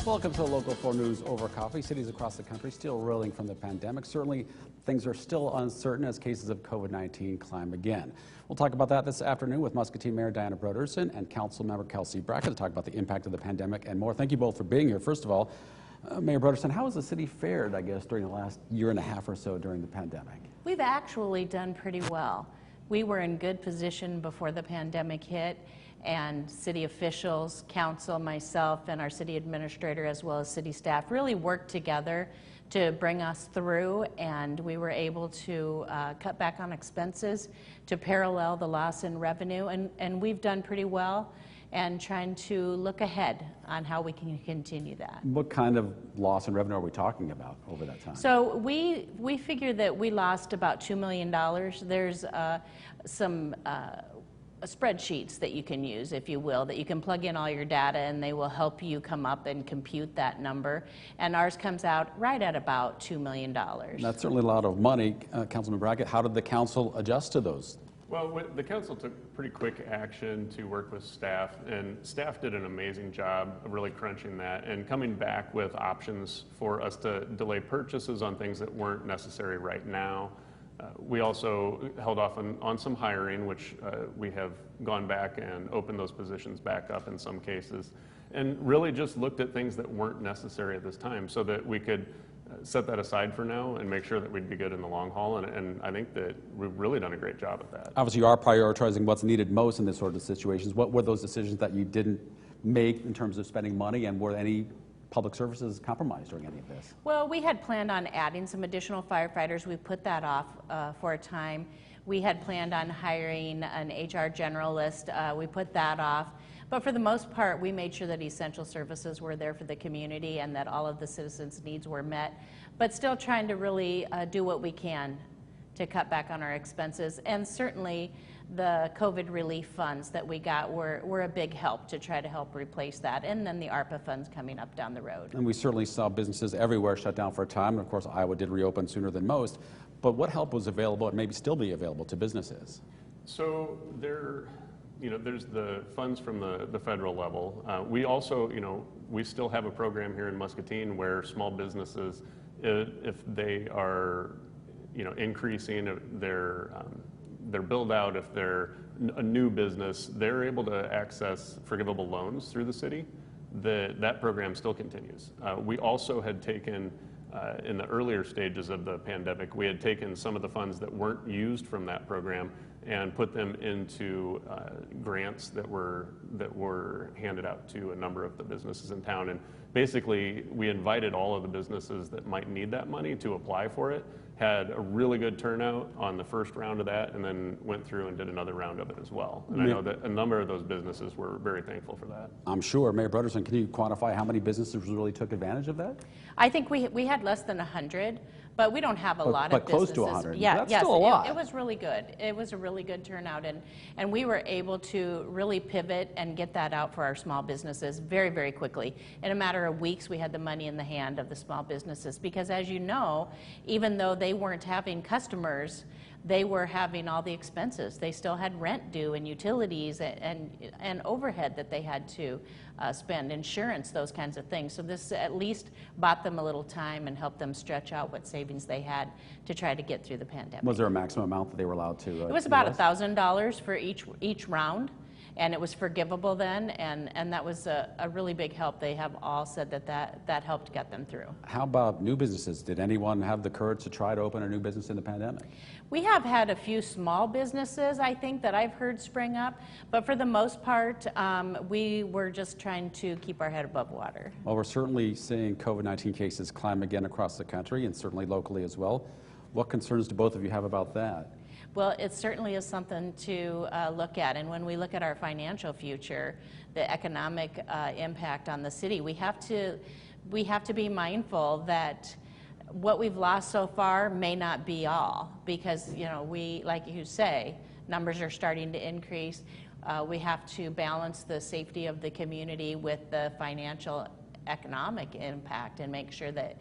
Welcome to the Local 4 News over coffee. Cities across the country still reeling from the pandemic. Certainly, things are still uncertain as cases of COVID-19 climb again. We'll talk about that this afternoon with Muscatine Mayor Diana Brodersen and Council Member Kelsey Brackett to talk about the impact of the pandemic and more. Thank you both for being here. First of all, Mayor Brodersen, how has the city fared, I guess, during the last year and a half or so during the pandemic? We've actually done pretty well. We were in good position before the pandemic hit, and city officials, council, myself, and our city administrator, as well as city staff, really worked together to bring us through, and we were able to cut back on expenses to parallel the loss in revenue, and we've done pretty well and trying to look ahead on how we can continue that. What kind of loss in revenue are we talking about over that time? So we figure that we lost about $2 million. There's some spreadsheets that you can use, if you will, that you can plug in all your data and they will help you come up and compute that number. And ours comes out right at about $2 million. That's certainly a lot of money. Councilman Brackett, how did the council adjust to those? Well, the council took pretty quick action to work with staff, and staff did an amazing job of really crunching that and coming back with options for us to delay purchases on things that weren't necessary right now. We also held off on some hiring, which we have gone back and opened those positions back up in some cases, and really just looked at things that weren't necessary at this time so that we could set that aside for now and make sure that we'd be good in the long haul, and I think that we've really done a great job at that. Obviously, you are prioritizing what's needed most in this sort of situations. What were those decisions that you didn't make in terms of spending money, and were any public services compromised during any of this? Well, we had planned on adding some additional firefighters. We put that off for a time. We had planned on hiring an HR generalist. We put that off. But for the most part, we made sure that essential services were there for the community and that all of the citizens' needs were met, but still trying to really do what we can to cut back on our expenses. And certainly the COVID relief funds that we got were a big help to try to help replace that, and then the ARPA funds coming up down the road. And we certainly saw businesses everywhere shut down for a time, and of course Iowa did reopen sooner than most, but what help was available and maybe still be available to businesses? So there's the funds from the federal level. We also, we still have a program here in Muscatine where small businesses, if they are, increasing their build out, if they're a new business, they're able to access forgivable loans through the city. That program still continues. We also had taken, in the earlier stages of the pandemic, we had taken some of the funds that weren't used from that program and put them into grants that were handed out to a number of the businesses in town. And basically, we invited all of the businesses that might need that money to apply for it, had a really good turnout on the first round of that, and then went through and did another round of it as well. And I know that a number of those businesses were very thankful for that. I'm sure. Mayor Brodersen, can you quantify how many businesses really took advantage of that? I think we had less than 100, but we don't have a lot of businesses. But close to 100. Yeah, that's yes, still a lot. It was really good. It was a really good turnout, and we were able to really pivot and get that out for our small businesses very, very quickly. In a matter of weeks, we had the money in the hand of the small businesses because, as you know, even though they weren't having customers, they were having all the expenses. They still had rent due and utilities and overhead that they had to spend, insurance, those kinds of things. So this at least bought them a little time and helped them stretch out what savings they had to try to get through the pandemic. Was there a maximum amount that they were allowed to? It was about $1,000 for each round, and it was forgivable then, and that was a really big help. They have all said that helped get them through. How about new businesses? Did anyone have the courage to try to open a new business in the pandemic? We have had a few small businesses, I think, that I've heard spring up, but for the most part, we were just trying to keep our head above water. Well, we're certainly seeing COVID-19 cases climb again across the country and certainly locally as well. What concerns do both of you have about that? Well, it certainly is something to look at, and when we look at our financial future, the economic impact on the city, we have to be mindful that what we've lost so far may not be all, because we, like you say, numbers are starting to increase. We have to balance the safety of the community with the financial economic impact and make sure that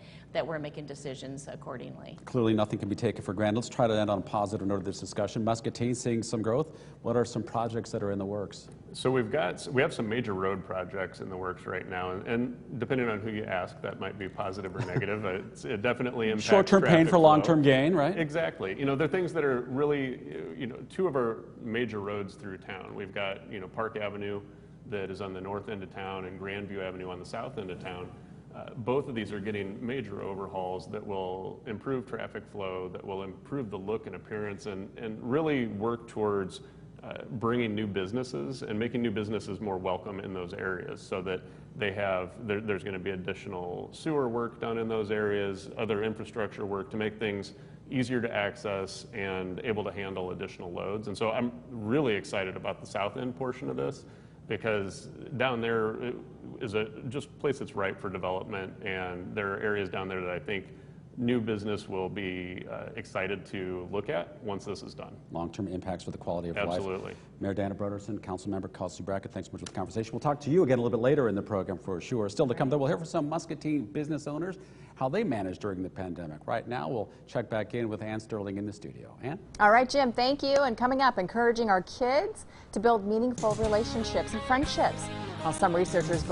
we're making decisions accordingly. Clearly nothing can be taken for granted. Let's try to end on a positive note of this discussion. Muscatine seeing some growth. What are some projects that are in the works? So we have some major road projects in the works right now, and depending on who you ask, that might be positive or negative. It definitely impacts short-term pain for long-term gain, right? Exactly. You know, they're things that are really, you know, two of our major roads through town. We've got, you know, Park Avenue that is on the north end of town and Grandview Avenue on the south end of town. Both of these are getting major overhauls that will improve traffic flow, that will improve the look and appearance, and really work towards bringing new businesses and making new businesses more welcome in those areas, so that there's going to be additional sewer work done in those areas, other infrastructure work to make things easier to access and able to handle additional loads. And so I'm really excited about the south end portion of this, because down there is a just place that's ripe for development, and there are areas down there that I think new business will be excited to look at once this is done. Long-term impacts for the quality of life. Absolutely. Mayor Diana Broderson, Councilmember Kelsey Brackett, thanks so much for the conversation. We'll talk to you again a little bit later in the program for sure. Still to come, though, we'll hear from some Muscatine business owners, how they managed during the pandemic. Right now, we'll check back in with Ann Sterling in the studio. Ann? All right, Jim, thank you. And coming up, encouraging our kids to build meaningful relationships and friendships. While some researchers